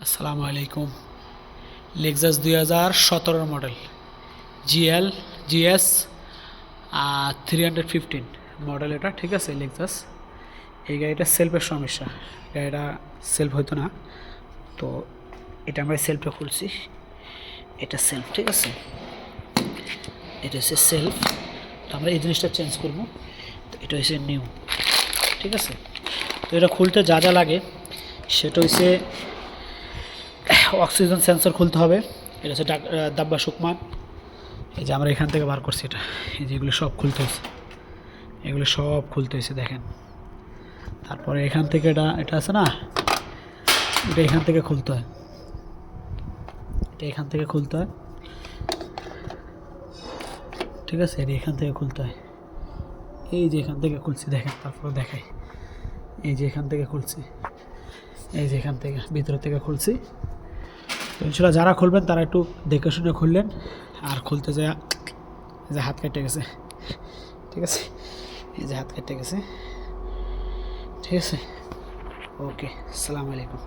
আসসালামু আলাইকুম। Lexus 2017 model GS 315 model এটা, ঠিক আছে। লেক্সাস এই গাড়িটা সেলফের সমস্যা, গাড়িটা সেলফ হতো না, তো এটা আমরা সেলফটা খুলছি। এটা সেলফ, ঠিক আছে, এটা হচ্ছে সেলফ। তো আমরা এই জিনিসটা চেঞ্জ করবো, তো এটা হচ্ছে নিউ, ঠিক আছে। তো এটা খুলতে যা যা লাগে সেটা হচ্ছে অক্সিজেন সেন্সর খুলতে হবে, এটা হচ্ছে ডাব্বা শুকমান। এই যে আমরা এখান থেকে বার করছি এটা, এই যে এগুলো সব খুলতে হয়েছে, এগুলো সব খুলতে হয়েছে দেখেন। তারপরে এখান থেকে এটা আছে না, এটা এখান থেকে খুলতে হয়, এটা এখান থেকে খুলতে হয়, ঠিক আছে। এটা এখান থেকে খুলতে হয়, এই যে এখান থেকে খুলছি দেখেন। তারপরে দেখাই, এই যে এখান থেকে খুলছি, এই যে এখান থেকে ভিতর থেকে খুলছি। তো ইনশাল্লাহ যারা খুলবেন তারা একটু দেখে শুনে খুললেন, আর খুলতে যায় যে হাত কেটে গেছে, ঠিক আছে, এই যে হাত কেটে গেছে, ঠিক আছে। ওকে, আসসালামু আলাইকুম।